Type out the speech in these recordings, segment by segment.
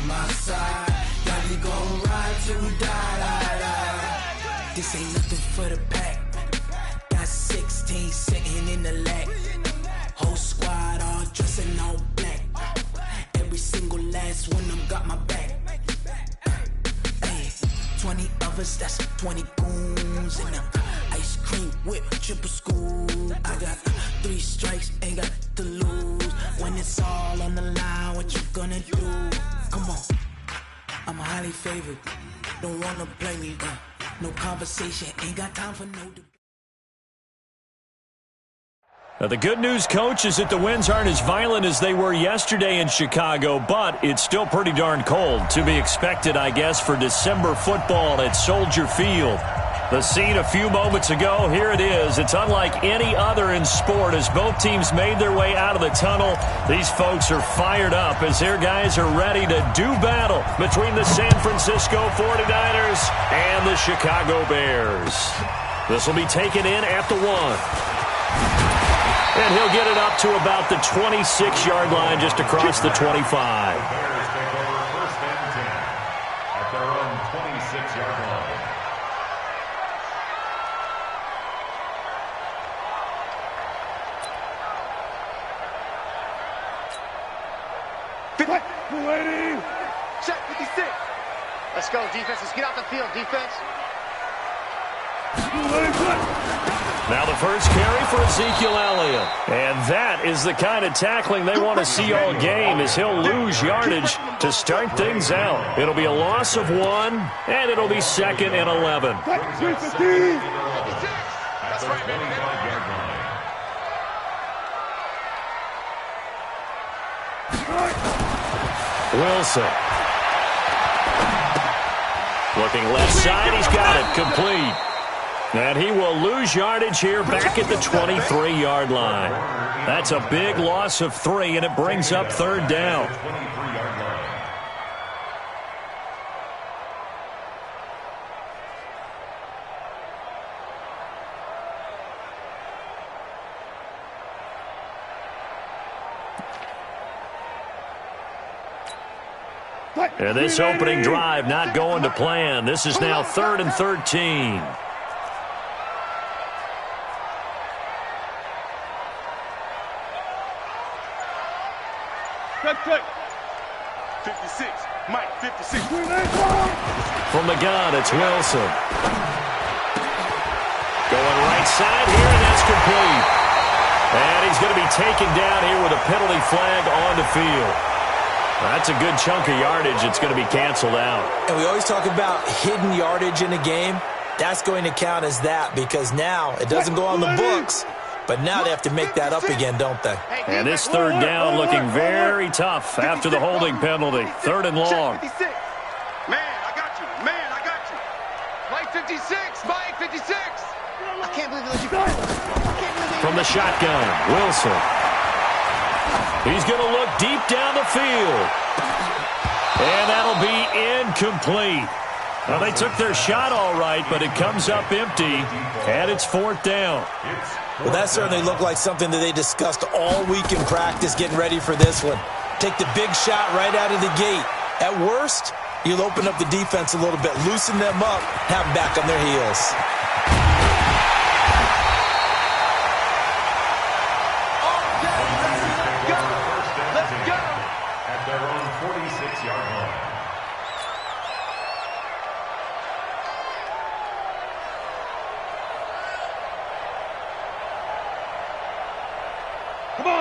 my side. Yeah, we gon' ride till we die. This ain't nothing for the pack. Got 16 sitting in the lap. Whole squad all dressing all black. Every single last one of them got my back. 20 of us, that's 20 goons. And ice cream whip, triple school. I got 3 strikes, ain't got to lose. When it's all on the line, what you gonna do? Come on, I'm highly favored. Don't wanna blame me, no conversation, ain't got time for no debate. Now, the good news, Coach, is that the winds aren't as violent as they were yesterday in Chicago, but it's still pretty darn cold. To be expected, I guess, for December football at Soldier Field. The scene a few moments ago, here it is. It's unlike any other in sport as both teams made their way out of the tunnel. These folks are fired up as their guys are ready to do battle between the San Francisco 49ers and the Chicago Bears. This will be taken in at the 1. And he'll get it up to about the 26-yard line, just across the 25. Bears take over first and 10 at their own 26-yard line. Check 56. Let's go, defense. Let's get out the field, defense. Now the first carry for Ezekiel Elliott. And that is the kind of tackling they want to see all game, as he'll lose yardage to start things out. It'll be a loss of 1, and it'll be 2nd and 11. That's right, man. Wilson. Looking left side, he's got it, complete. And he will lose yardage here back at the 23-yard line. That's a big loss of 3, and it brings up 3rd down. And this opening drive not going to plan. This is now 3rd and 13. Cut. 56. Mike, 56. From the gun, it's Wilson. Going right side here, and that's complete. And he's going to be taken down here with a penalty flag on the field. That's a good chunk of yardage. It's going to be canceled out. And we always talk about hidden yardage in a game. That's going to count as that, because now it doesn't go on the books. But now they have to make that up again, don't they? And this 3rd down looking very tough after the holding penalty. 3rd and long. Man, I got you. Mike 56. Mike 56. I can't believe they let you go. From the shotgun, Wilson. He's going to look deep down the field. And that'll be incomplete. Now, they took their shot all right, but it comes up empty, and it's 4th down. Well, that certainly looked like something that they discussed all week in practice getting ready for this one. Take the big shot right out of the gate. At worst, you'll open up the defense a little bit, loosen them up, have them back on their heels. Let's go. At their own 46-yard line.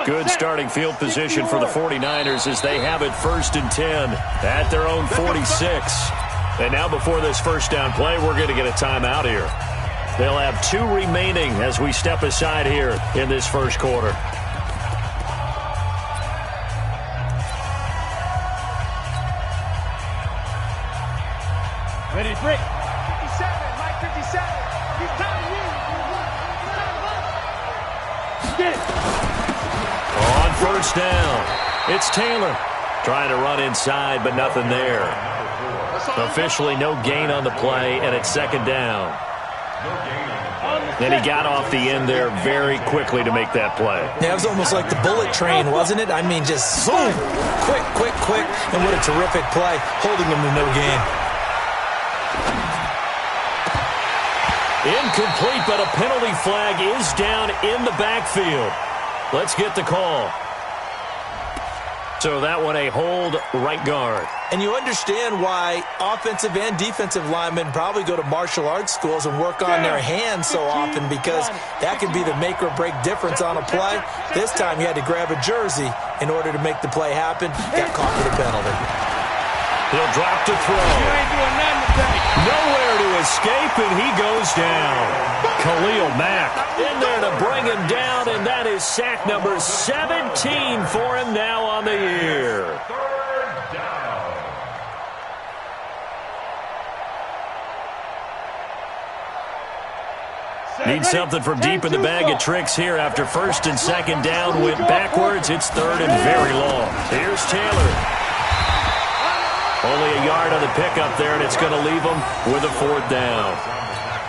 Good starting field position for the 49ers as they have it 1st and 10 at their own 46. And now before this first down play, we're going to get a timeout here. They'll have 2 remaining as we step aside here in this first quarter. Ready, break. 57, Mike 57. He's telling you. Get it. On first down, it's Taylor trying to run inside, but nothing there. Officially no gain on the play, and it's 2nd down. And he got off the end there very quickly to make that play. Yeah, it was almost like the bullet train, wasn't it? I mean, just zoom, quick, and what a terrific play, holding him to no gain. Incomplete, but a penalty flag is down in the backfield. Let's get the call. So that one a hold right guard. And you understand why offensive and defensive linemen probably go to martial arts schools and work on their hands so often, because that can be the make or break difference on a play. This time he had to grab a jersey in order to make the play happen. Got caught for the penalty. He'll drop to throw. Nowhere to escape, and he goes down. Khalil Mack in there to bring him down, and that is sack number 17 for him now on the year. Third down. Need something from deep in the bag of tricks here after first and second down went backwards. It's third and very long. Here's Taylor. Only a yard on the pickup there, and it's going to leave him with a fourth down.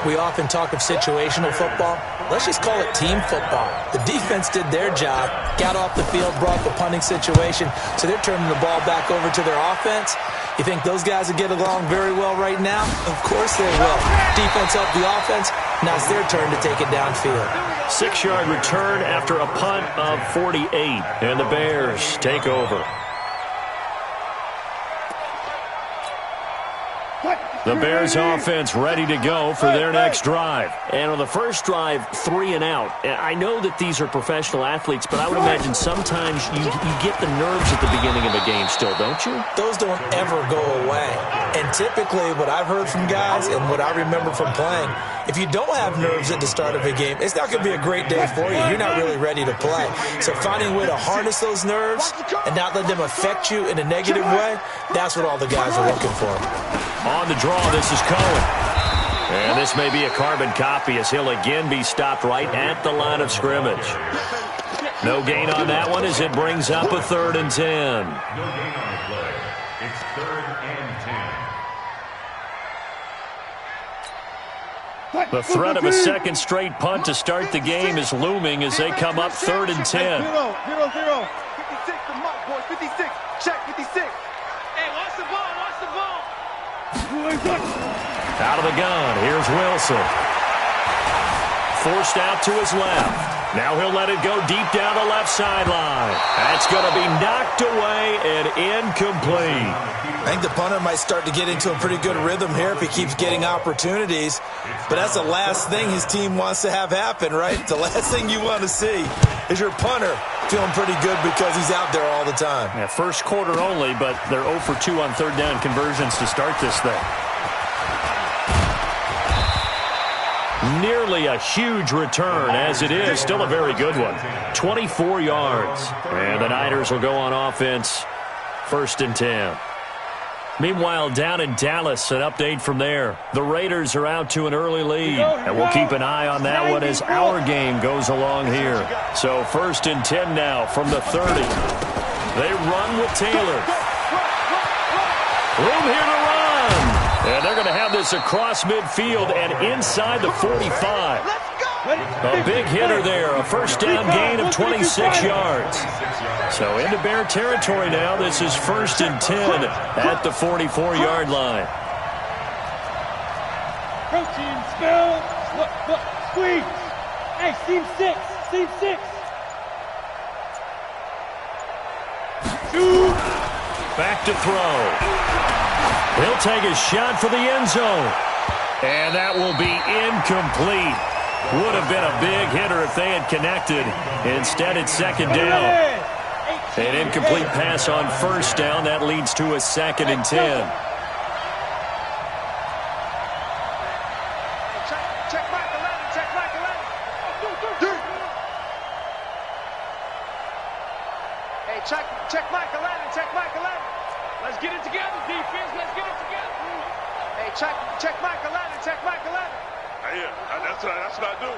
We often talk of situational football. Let's just call it team football. The defense did their job, got off the field, brought the punting situation, so they're turning the ball back over to their offense. You think those guys will get along very well right now? Of course they will. Defense helped the offense. Now it's their turn to take it downfield. 6-yard return after a punt of 48, and the Bears take over. The Bears offense ready to go for their next drive. And on the first drive, 3 and out. I know that these are professional athletes, but I would imagine sometimes you get the nerves at the beginning of a game still, don't you? Those don't ever go away. And typically what I've heard from guys and what I remember from playing, if you don't have nerves at the start of a game, it's not going to be a great day for you. You're not really ready to play. So finding a way to harness those nerves and not let them affect you in a negative way, that's what all the guys are looking for. On the draw, this is Cohen. And this may be a carbon copy as he'll again be stopped right at the line of scrimmage. No gain on that one as it brings up a 3rd and 10. No gain on the play. It's 3rd and 10. The threat of a second straight punt to start the game is looming as they come up 3rd and 10. 0-0. 56 to Mark, boys. 56. Check 56. Hey, watch the ball. Watch the ball. Out of the gun, here's Wilson. Forced out to his left. Now he'll let it go deep down the left sideline. That's going to be knocked away and incomplete. I think the punter might start to get into a pretty good rhythm here if he keeps getting opportunities. But that's the last thing his team wants to have happen, right? The last thing you want to see is your punter feeling pretty good because he's out there all the time. Yeah, first quarter only, but they're 0 for 2 on third down conversions to start this thing. Nearly a huge return, as it is. Still a very good one. 24 yards. And the Niners will go on offense. 1st and 10. Meanwhile, down in Dallas, an update from there. The Raiders are out to an early lead, and we'll keep an eye on that one as our game goes along here. So 1st and 10 now from the 30. They run with Taylor. Room here to run. And they're going to have this across midfield and inside the 45. A big hitter there, a first down gain of 26 yards. So into Bear territory now. This is 1st and 10 at the 44-yard line. Protein, spell, squeeze. Hey, seam 6, seam 6. 2. Back to throw. He'll take a shot for the end zone. And that will be incomplete. Would have been a big hitter if they had connected. Instead, it's 2nd down. An incomplete pass on 1st down. That leads to a 2nd and 10. Check Mike 11. Check Mike 11. Hey, check Mike 11. Check Mike 11. Let's get it together, defense. Let's get it together. Hey, check Mike 11. Check Mike 11. Yeah, that's what I do.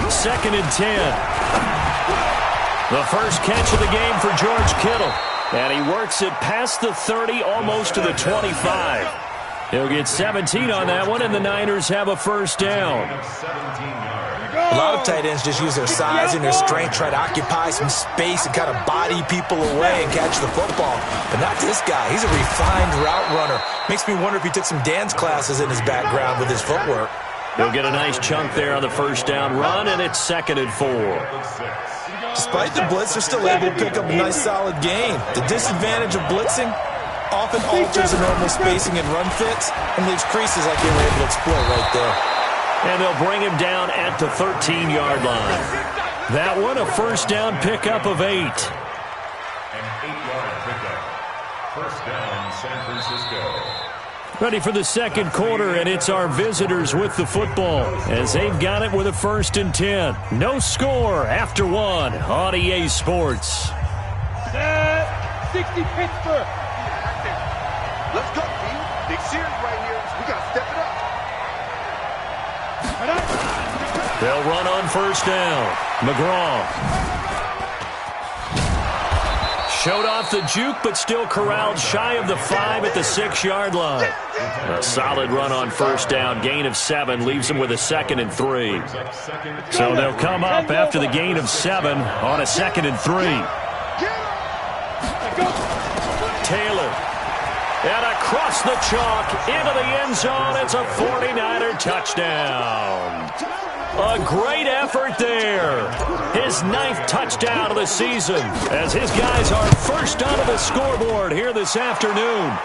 2nd and 10. The first catch of the game for George Kittle. And he works it past the 30, almost to the 25. He'll get 17 on that one, and the Niners have a first down. A lot of tight ends just use their size and their strength, try to occupy some space and kind of body people away and catch the football. But not this guy. He's a refined route runner. Makes me wonder if he took some dance classes in his background with his footwork. He'll get a nice chunk there on the first down run, and it's 2nd and 4. Despite the blitz, they're still able to pick up a nice, solid gain. The disadvantage of blitzing often alters the normal spacing and run fits and leaves creases like they were able to exploit right there. And they'll bring him down at the 13-yard line. That one, a first down pickup of 8. An 8-yard pickup. First down, San Francisco. Ready for the second quarter, and it's our visitors with the football as they've got it with a 1st and 10. No score after 1 on EA Sports. 60 Pittsburgh. Let's go, team. Big series right here. We got to step it up. They'll run on first down. McGraw. Showed off the juke, but still corralled shy of the 5 at the 6-yard line. A solid run on first down. Gain of 7 leaves them with a 2nd and 3. So they'll come up after the gain of 7 on a 2nd and 3. Taylor. And across the chalk into the end zone. It's a 49er touchdown. A great effort there. His 9th touchdown of the season as his guys are first onto the scoreboard here this afternoon.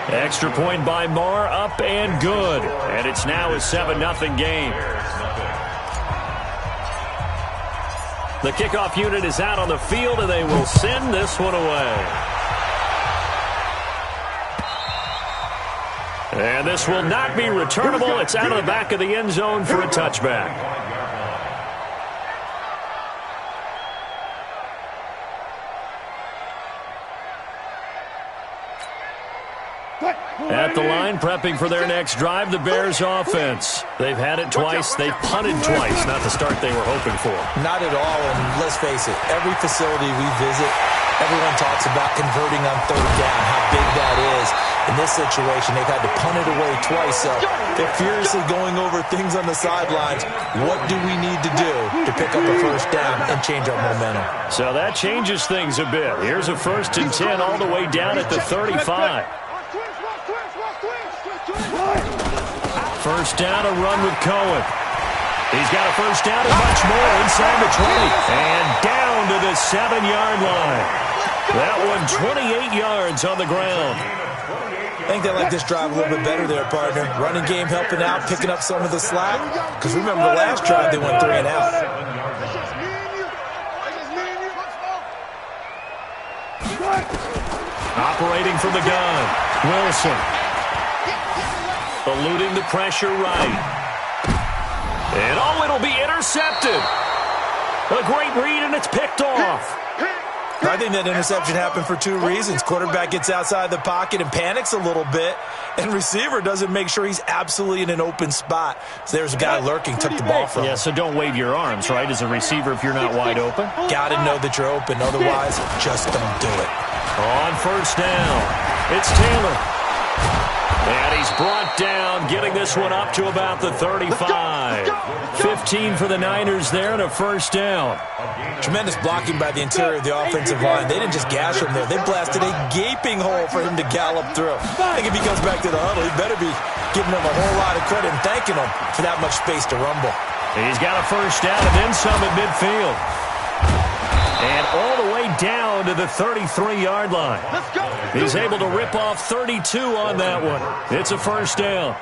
Extra point by Marr, up and good. And it's now a 7-0 game. The kickoff unit is out on the field, and they will send this one away. And this will not be returnable. It's out of the back of the end zone for a touchback. At the line, prepping for their next drive, the Bears offense. They've had it twice. They've punted twice. Not the start they were hoping for. Not at all, and let's face it, every facility we visit, everyone talks about converting on 3rd down, how big that is. In this situation, they've had to punt it away twice, so they're furiously going over things on the sidelines. What do we need to do to pick up a first down and change our momentum? So that changes things a bit. Here's a 1st and 10 all the way down at the 35. First down, a run with Cohen. He's got a first down and much more inside the 20. And down to the 7-yard line. That one 28 yards on the ground. I think they like this drive a little bit better there, partner. Running game helping out, picking up some of the slack. Because remember, the last drive, they went 3 and out. Operating from the gun, Wilson. Eluding the pressure right. And it'll be intercepted. A great read, and it's picked off. I think that interception happened for 2 reasons. Quarterback gets outside the pocket and panics a little bit, and receiver doesn't make sure he's absolutely in an open spot. So there's a guy lurking, took the ball from him. Yeah, so don't wave your arms, right, as a receiver if you're not wide open. Got to know that you're open. Otherwise, just don't do it. On first down, it's Taylor. And he's brought down, getting this one up to about the 35. 15 for the Niners there and a first down. Tremendous blocking by the interior of the offensive line. They didn't just gash him there. They blasted a gaping hole for him to gallop through. I think if he comes back to the huddle, he better be giving them a whole lot of credit and thanking them for that much space to rumble. He's got a first down and then some at midfield. And all the way down to the 33-yard line. He's able to rip off 32 on that one. It's a first down.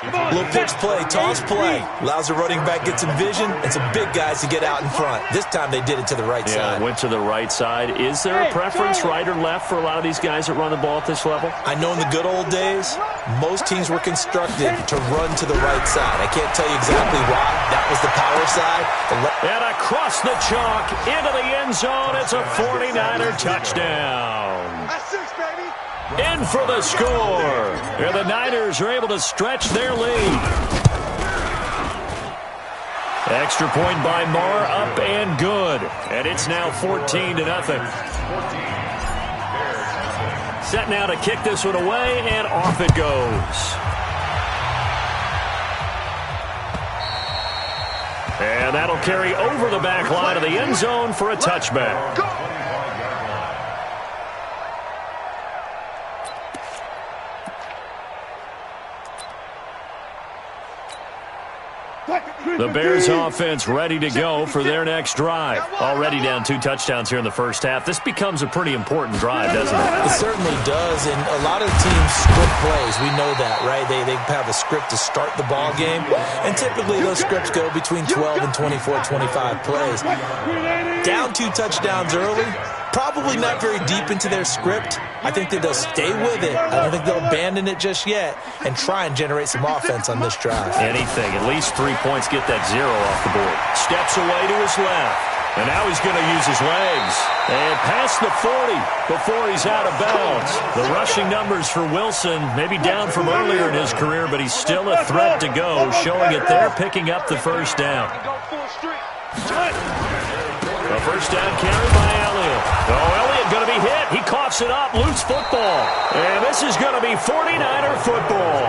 Little pitch play, toss play. Allows the running back get some vision and some big guys to get out in front. This time they did it to the right side. Went to the right side. Is there a preference, right or left, for a lot of these guys that run the ball at this level? I know in the good old days, most teams were constructed to run to the right side. I can't tell you exactly why. That was the power side. And across the chalk into the end zone. It's a 49er touchdown. That's 6, baby. In for the score. And the Niners are able to stretch their lead. Extra point by Marr, up and good. And it's now 14-0. set now to kick this one away, and off it goes. And that'll carry over the back line of the end zone for a touchback. The Bears offense ready to go for their next drive. Already down 2 touchdowns here in the first half. This becomes a pretty important drive, doesn't it? It certainly does, and a lot of teams script plays. We know that, right? They have a script to start the ball game, and typically those scripts go between 12 and 24, 25 plays. Down 2 touchdowns early, probably not very deep into their script. I think that they'll stay with it. I don't think they'll abandon it just yet and try and generate some offense on this drive. Anything. At least 3 points, get that 0 off the board. Steps away to his left. And now he's going to use his legs. And past the 40 before he's out of bounds. The rushing numbers for Wilson maybe down from earlier in his career, but he's still a threat to go, showing it there, picking up the first down. The first down carry by Elliott. Oh, Elliott going to be hit. He coughs it up. Loose football. And this is going to be 49er football.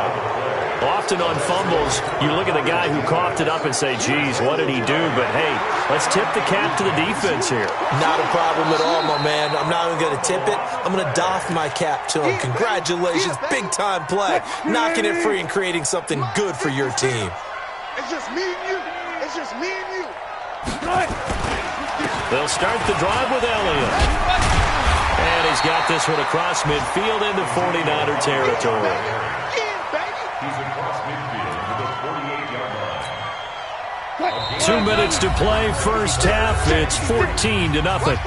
Often on fumbles, you look at the guy who coughed it up and say, geez, what did he do? But, hey, let's tip the cap to the defense here. Not a problem at all, my man. I'm not even going to tip it. I'm going to doff my cap to him. Congratulations. Big-time play. Knocking it free and creating something good for your team. It's just me and you. It's just me and you. They'll start the drive with Elliott. And he's got this one across midfield into 49er territory. He's across midfield to the 48-yard line. 2 minutes to play, first half. It's 14-0.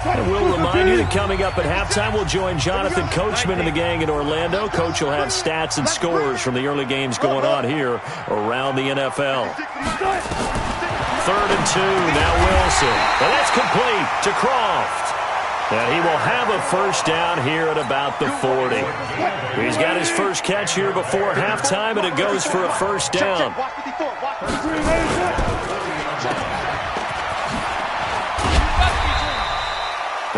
And we'll remind you that coming up at halftime, we'll join Jonathan Coachman and the gang in Orlando. Coach will have stats and scores from the early games going on here around the NFL. 3rd and 2, now Wilson. And that's complete to Croft. And he will have a first down here at about the 40. He's got his first catch here before halftime, and it goes for a first down.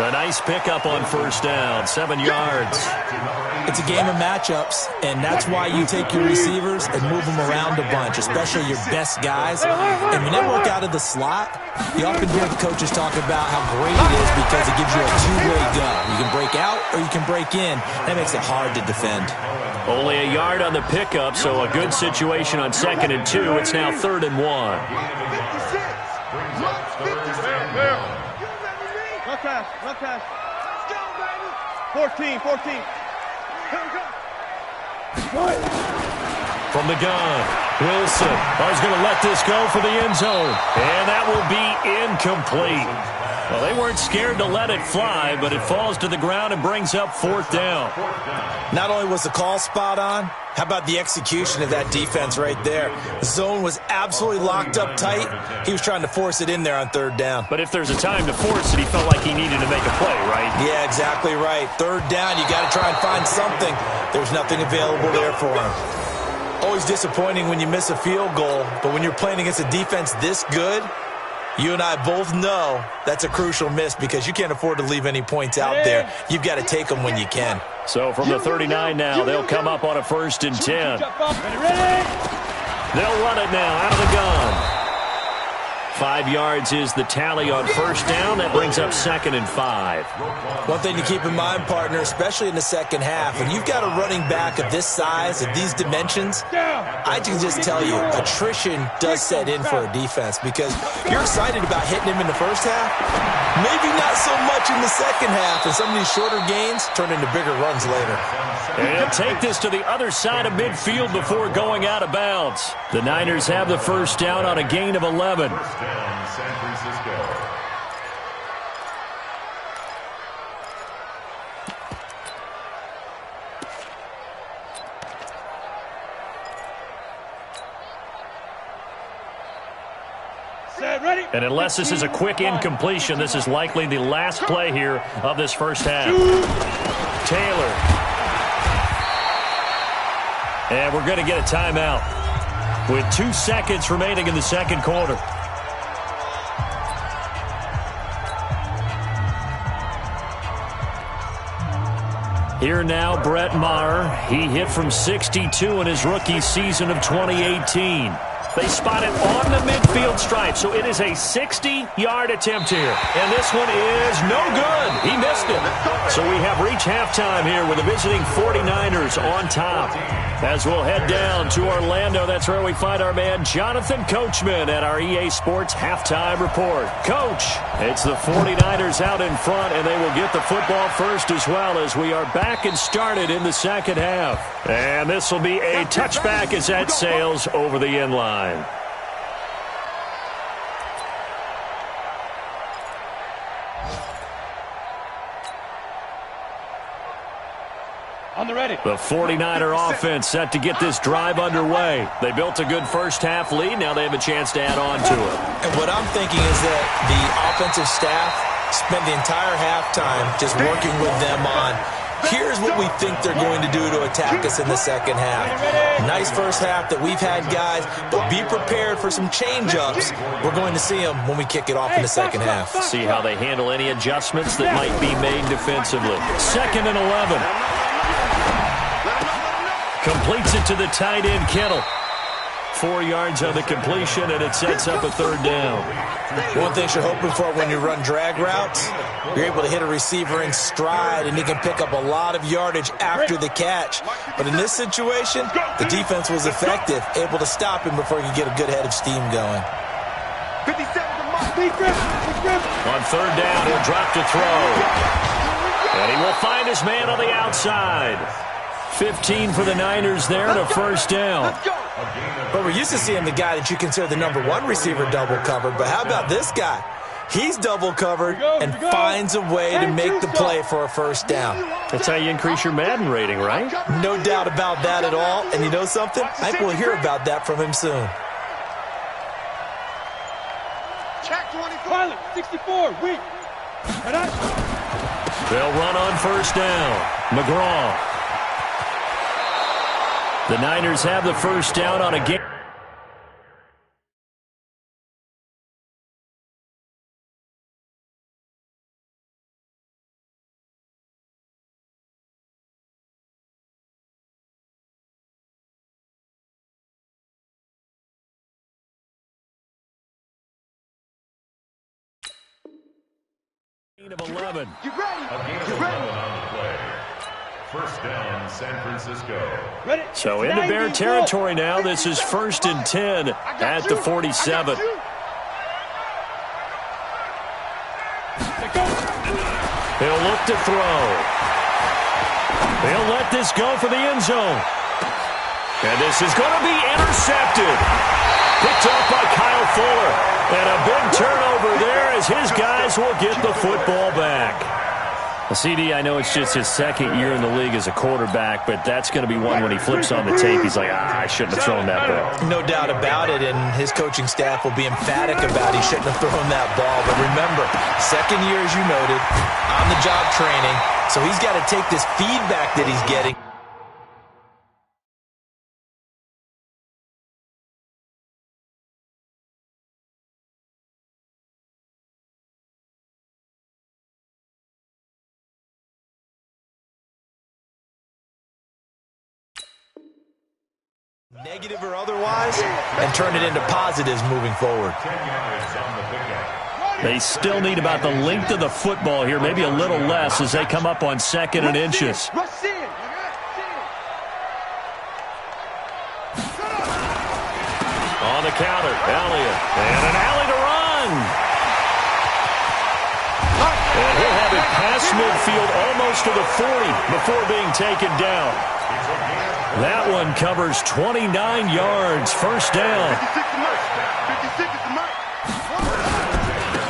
A nice pickup on first down, 7 yards. It's a game of matchups, and that's why you take your receivers and move them around a bunch, especially your best guys. And when they work out of the slot, you often hear the coaches talk about how great it is because it gives you a two-way go. You can break out or you can break in. That makes it hard to defend. Only a yard on the pickup, so a good situation on 2nd and 2. It's now 3rd and 1. Run pass. Let's go, baby. 14. Here we go. From the gun, Wilson. He's going to let this go for the end zone. And that will be incomplete. Well, they weren't scared to let it fly, but it falls to the ground and brings up 4th down. Not only was the call spot on, how about the execution of that defense right there? The zone was absolutely locked up tight. He was trying to force it in there on 3rd down. But if there's a time to force it, he felt like he needed to make a play, right? Yeah, exactly right. 3rd down, you got to try and find something. There's nothing available there for him. Always disappointing when you miss a field goal, but when you're playing against a defense this good, you and I both know that's a crucial miss because you can't afford to leave any points out there. You've got to take them when you can. So from the 39 now, they'll come up on a 1st and 10. They'll run it now out of the gun. 5 yards is the tally on first down. That brings up 2nd and 5. One thing to keep in mind, partner, especially in the second half, when you've got a running back of this size, of these dimensions, I can just tell you, attrition does set in for a defense because you're excited about hitting him in the first half, maybe not so much in the second half, and some of these shorter gains turn into bigger runs later. And take this to the other side of midfield before going out of bounds. The Niners have the first down on a gain of 11. San Francisco. Ready? And unless this is a quick incompletion, this is likely the last play here of this first half. Taylor. And we're going to get a timeout with 2 seconds remaining in the second quarter. Here now, Brett Maher. He hit from 62 in his rookie season of 2018. They spot it on the midfield stripe, so it is a 60-yard attempt here. And this one is no good. He missed it. So we have reached halftime here with the visiting 49ers on top. As we'll head down to Orlando, that's where we find our man Jonathan Coachman at our EA Sports Halftime Report. Coach, it's the 49ers out in front, and they will get the football first as well as we are back and started in the second half. And this will be a touchback as that sails over the end line. On the ready. The 49er offense set to get this drive underway. They built a good first-half lead. Now they have a chance to add on to it. And what I'm thinking is that the offensive staff spent the entire halftime just working with them on, here's what we think they're going to do to attack us in the second half. Nice first half that we've had, guys, but be prepared for some change-ups. We're going to see them when we kick it off in the second half. See how they handle any adjustments that might be made defensively. 2nd and 11. Completes it to the tight end, Kittle. 4 yards on the completion, and it sets up a third down. One thing you're hoping for when you run drag routes, you're able to hit a receiver in stride, and he can pick up a lot of yardage after the catch. But in this situation, the defense was effective, able to stop him before he could get a good head of steam going. On third down, he'll drop to throw. And he will find his man on the outside. 15 for the Niners there and a first down. But we're used to seeing the guy that you consider the number one receiver double covered. But how about this guy? He's double covered and finds a way to make the play for a first down. That's how you increase your Madden rating, right? No doubt about that at all. And you know something? I think we'll hear about that from him soon. Pilot, 64, weak. They'll run on first down. McGraw. The Niners have the first down on a game. Of 11. You ready? You ready? On the play. First down, San Francisco. Ready? So into Bear territory now. This is 1st and 10 at the 47. He'll look to throw. He'll let this go for the end zone. And this is going to be intercepted. Picked up by Kyle Fuller. And a big turnover there as his guys will get the football back. CD, I know it's just his second year in the league as a quarterback, but that's going to be one when he flips on the tape. He's like, I shouldn't have thrown that ball. No doubt about it, and his coaching staff will be emphatic about he shouldn't have thrown that ball. But remember, second year, as you noted, on-the-job training, so he's got to take this feedback that he's getting. Negative or otherwise, and turn it into positives moving forward. They still need about the length of the football here, maybe a little less as they come up on 2nd and inches. On the counter, Elliott, and an alley to run. And he'll have it past midfield almost to the 40 before being taken down. That one covers 29 yards. First down.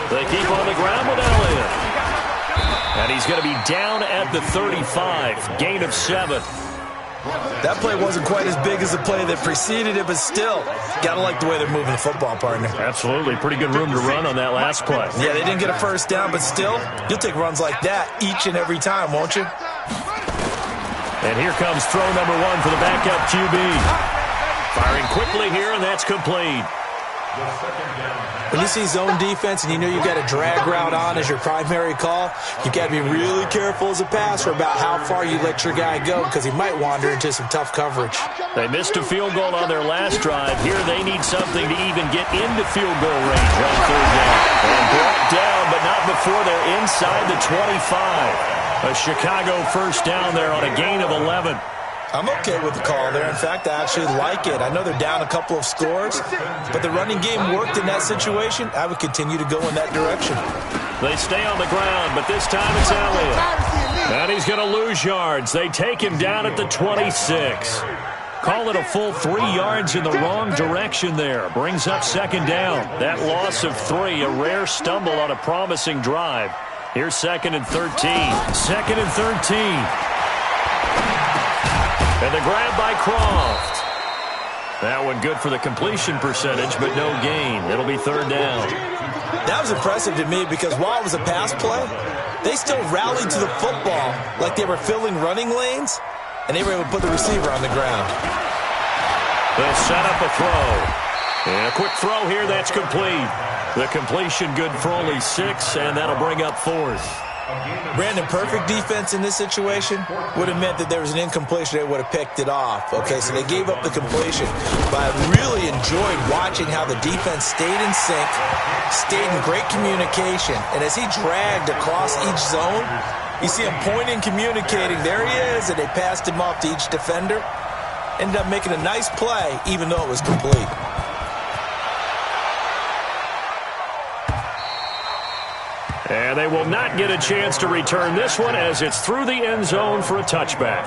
They keep on the ground with Elliott. And he's going to be down at the 35. Gain of 7. That play wasn't quite as big as the play that preceded it, but still, got to like the way they're moving the football, partner. Absolutely. Pretty good room to run on that last play. Yeah, they didn't get a first down, but still, you'll take runs like that each and every time, won't you? And here comes throw number 1 for the backup QB. Firing quickly here, and that's complete. When you see zone defense and you know you've got a drag route on as your primary call, you've got to be really careful as a passer about how far you let your guy go because he might wander into some tough coverage. They missed a field goal on their last drive. Here they need something to even get into field goal range on third down. And brought down, but not before they're inside the 25. A Chicago first down there on a gain of 11. I'm okay with the call there. In fact, I actually like it. I know they're down a couple of scores, but the running game worked in that situation. I would continue to go in that direction. They stay on the ground, but this time it's Elliott. And he's going to lose yards. They take him down at the 26. Call it a full 3 yards in the wrong direction there. Brings up second down. That loss of 3, a rare stumble on a promising drive. Here's 2nd and 13. 2nd and 13. And the grab by Croft. That one good for the completion percentage, but no gain. It'll be third down. That was impressive to me because while it was a pass play, they still rallied to the football like they were filling running lanes, and they were able to put the receiver on the ground. They'll set up a throw. And a quick throw here, that's complete. The completion good for only 6, and that'll bring up 4th. Brandon, perfect defense in this situation would have meant that there was an incompletion. They would have picked it off. Okay, so they gave up the completion. But I really enjoyed watching how the defense stayed in sync, stayed in great communication. And as he dragged across each zone, you see him pointing, communicating. There he is, and they passed him off to each defender. Ended up making a nice play, even though it was complete. And they will not get a chance to return this one as it's through the end zone for a touchback.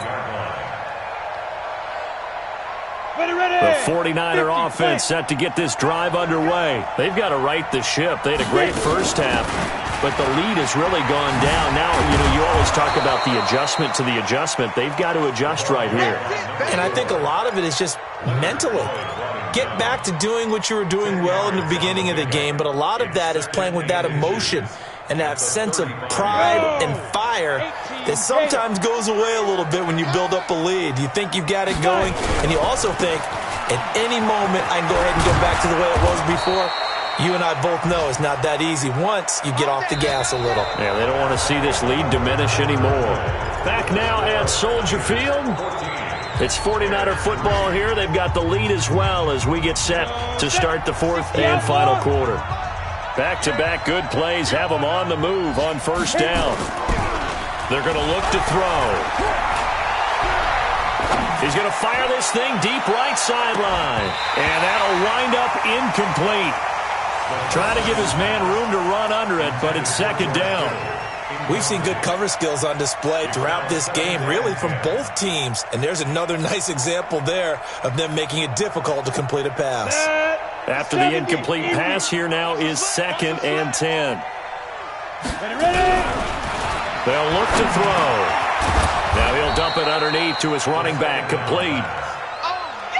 The 49er offense set to get this drive underway. They've got to right the ship. They had a great first half, but the lead has really gone down. Now, you always talk about the adjustment to the adjustment. They've got to adjust right here. And I think a lot of it is just mentally. Get back to doing what you were doing well in the beginning of the game, but a lot of that is playing with that emotion and that sense of pride and fire that sometimes goes away a little bit when you build up a lead. You think you've got it going, and you also think, at any moment, I can go ahead and go back to the way it was before. You and I both know it's not that easy once you get off the gas a little. Yeah, they don't want to see this lead diminish anymore. Back now at Soldier Field. It's 49er football here. They've got the lead as well as we get set to start the 4th and final quarter. Back-to-back good plays have them on the move on first down. They're going to look to throw. He's going to fire this thing deep right sideline. And that'll wind up incomplete. Trying to give his man room to run under it, but it's second down. We've seen good cover skills on display throughout this game, really from both teams. And there's another nice example there of them making it difficult to complete a pass. After the incomplete pass, here now is 2nd and 10. They'll look to throw. Now he'll dump it underneath to his running back, complete.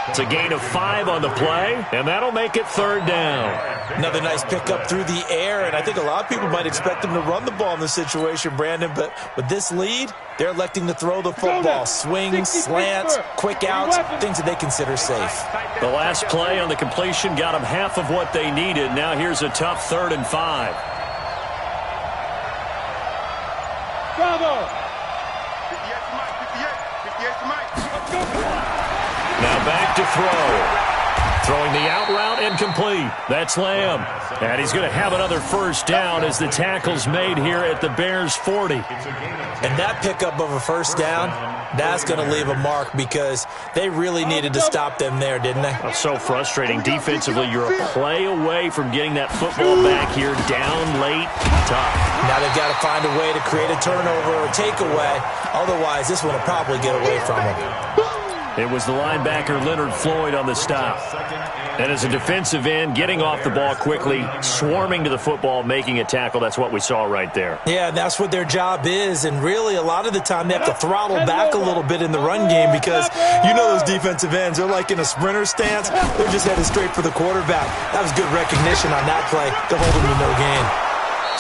It's a gain of 5 on the play, and that'll make it third down. Another nice pickup through the air, and I think a lot of people might expect them to run the ball in this situation, Brandon, but with this lead, they're electing to throw the football. Swings, slants, quick outs, things that they consider safe. The last play on the completion got them half of what they needed. Now here's a tough 3rd and 5. Bravo! 58 to Mike. Now back to throw. Throwing the out route incomplete. That's Lamb. And he's going to have another first down as the tackle's made here at the Bears' 40. And that pickup of a first down, that's going to leave a mark because they really needed to stop them there, didn't they? That's so frustrating. Defensively, you're a play away from getting that football back here down late. Tough. Now they've got to find a way to create a turnover or a takeaway. Otherwise, this one will probably get away from them. It was the linebacker Leonard Floyd on the stop. And as a defensive end, getting off the ball quickly, swarming to the football, making a tackle, that's what we saw right there. Yeah, that's what their job is. And really, a lot of the time, they have to throttle back a little bit in the run game because you know those defensive ends, they're like in a sprinter stance. They're just headed straight for the quarterback. That was good recognition on that play to hold them to no gain.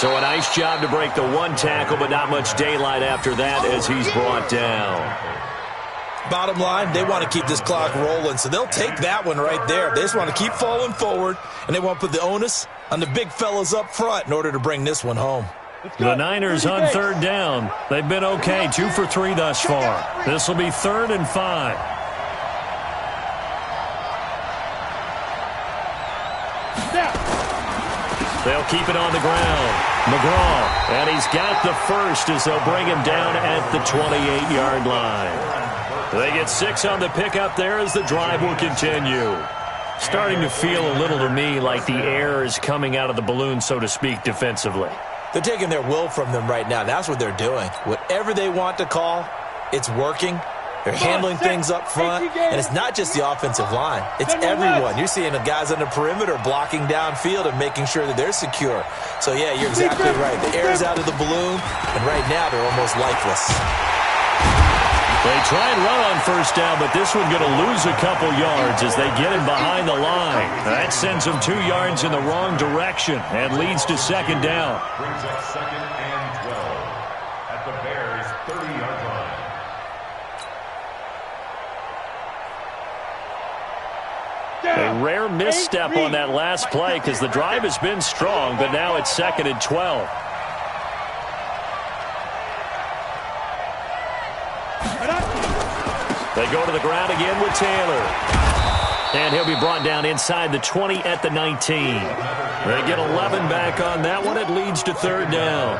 So a nice job to break the one tackle, but not much daylight after that as he's brought down. Bottom line, they want to keep this clock rolling, so they'll take that one right there. They just want to keep falling forward, and they want to put the onus on the big fellas up front in order to bring this one home. The Niners on third down. They've been okay, 2 for 3 thus far. This will be 3rd and 5. They'll keep it on the ground. McGraw, and he's got the first as they'll bring him down at the 28-yard line. They get 6 on the pickup there as the drive will continue. Starting to feel a little to me like the air is coming out of the balloon, so to speak, defensively. They're taking their will from them right now. That's what they're doing. Whatever they want to call, it's working. They're handling things up front, and it's not just the offensive line. It's everyone. You're seeing the guys on the perimeter blocking downfield and making sure that they're secure. So, yeah, you're exactly right. The air is out of the balloon, and right now they're almost lifeless. They try and run on first down, but this one going to lose a couple yards as they get him behind the line. That sends them 2 yards in the wrong direction and leads to 2nd down. Brings up 2nd and 12 at the Bears' 30-yard line. A rare misstep on that last play because the drive has been strong, but now it's 2nd and 12. They go to the ground again with Taylor. And he'll be brought down inside the 20 at the 19. They get 11 back on that one. It leads to 3rd down.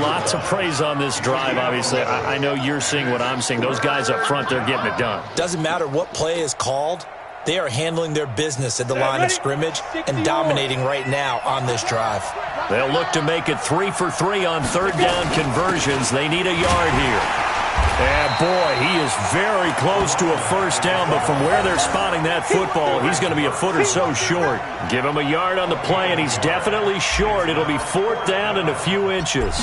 Lots of praise on this drive, obviously. I know you're seeing what I'm seeing. Those guys up front, they're getting it done. Doesn't matter what play is called. They are handling their business at the line of scrimmage and dominating right now on this drive. They'll look to make it 3 for 3 on 3rd down conversions. They need a yard here. And, boy, he is very close to a first down, but from where they're spotting that football, he's going to be a foot or so short. Give him a yard on the play, and he's definitely short. It'll be 4th down and a few inches.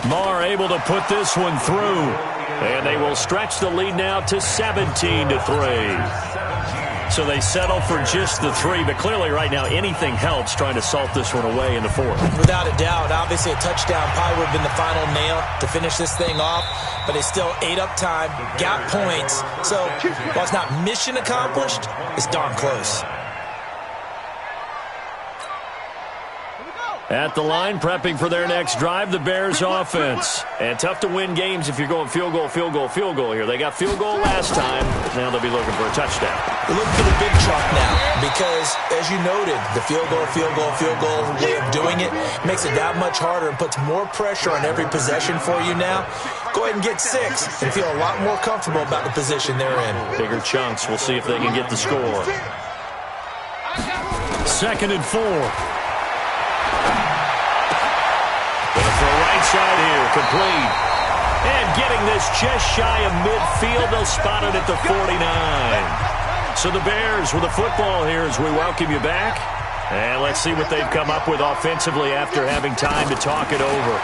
Marr able to put this one through, and they will stretch the lead now to 17-3. So they settle for just the 3, but clearly right now anything helps trying to salt this one away in the 4th. Without a doubt, obviously a touchdown probably would have been the final nail to finish this thing off, but they still ate up time, got points. So while it's not mission accomplished, it's darn close. At the line, prepping for their next drive, the Bears offense. And tough to win games if you're going field goal, field goal, field goal here. They got field goal last time. Now they'll be looking for a touchdown. They're looking for the big truck now because, as you noted, the field goal way of doing it makes it that much harder and puts more pressure on every possession for you now. Go ahead and get 6 and feel a lot more comfortable about the position they're in. Bigger chunks. We'll see if they can get the score. 2nd and 4. Right side here, complete. And getting this just shy of midfield, they'll spot it at the 49. So the Bears with the football here as we welcome you back. And let's see what they've come up with offensively after having time to talk it over.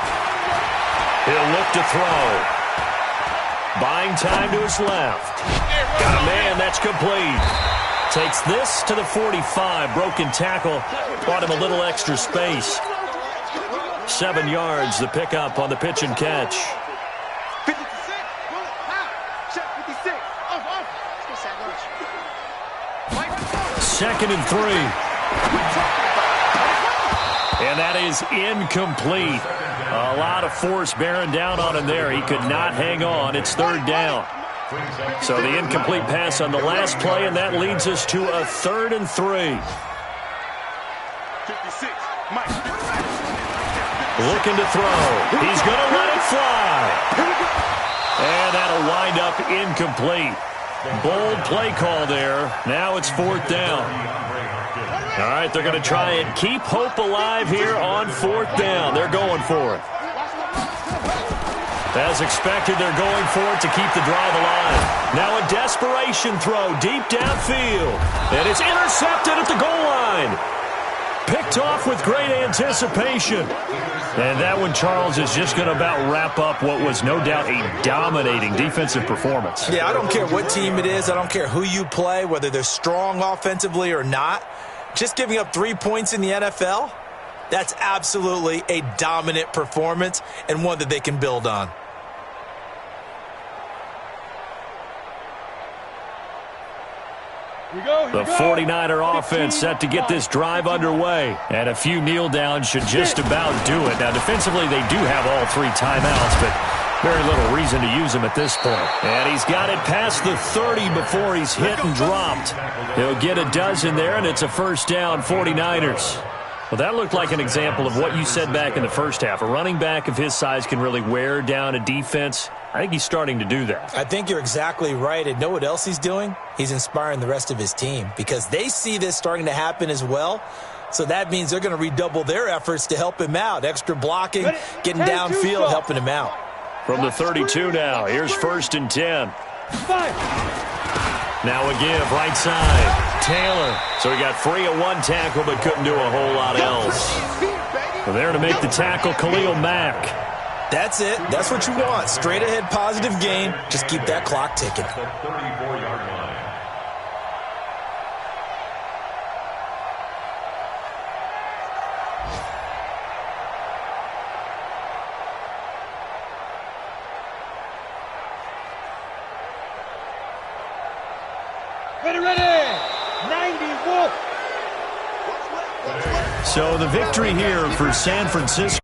He'll look to throw. Buying time to his left. Got a man, that's complete. Takes this to the 45. Broken tackle. Bought him a little extra space. 7 yards, the pickup on the pitch and catch. 56. Check 56. 2nd and 3. And that is incomplete. A lot of force bearing down on him there. He could not hang on. It's 3rd down. So the incomplete pass on the last play, and that leads us to a 3rd and 3. 56. Mike. Looking to throw. He's going to let it fly. And that'll wind up incomplete. Bold play call there. Now it's 4th down. All right, they're going to try and keep hope alive here on 4th down. They're going for it. As expected, they're going for it to keep the drive alive. Now a desperation throw deep downfield. And it's intercepted at the goal line. Picked off with great anticipation. And that one, Charles, is just going to about wrap up what was no doubt a dominating defensive performance. Yeah, I don't care what team it is. I don't care who you play, whether they're strong offensively or not. Just giving up 3 points in the NFL, that's absolutely a dominant performance and one that they can build on. The 49er offense set to get this drive underway. And a few kneel downs should just about do it. Now, defensively, they do have all 3 timeouts, but very little reason to use them at this point. And he's got it past the 30 before he's hit and dropped. He'll get a dozen there, and it's a first down, 49ers. Well, that looked like an example of what you said back in the first half. A running back of his size can really wear down a defense. I think he's starting to do that. I think you're exactly right. And know what else he's doing? He's inspiring the rest of his team because they see this starting to happen as well. So that means they're going to redouble their efforts to help him out. Extra blocking, getting downfield, helping him out. From the 32 now, here's 1st and 10. Now a give, right side. Taylor. So he got free of 1 tackle but couldn't do a whole lot else. Well, there to make the tackle, Khalil Mack. That's it. That's what you want. Straight ahead positive gain. Just keep that clock ticking. The 34-yard line. Ready! 90 Wolf! So the victory here for San Francisco.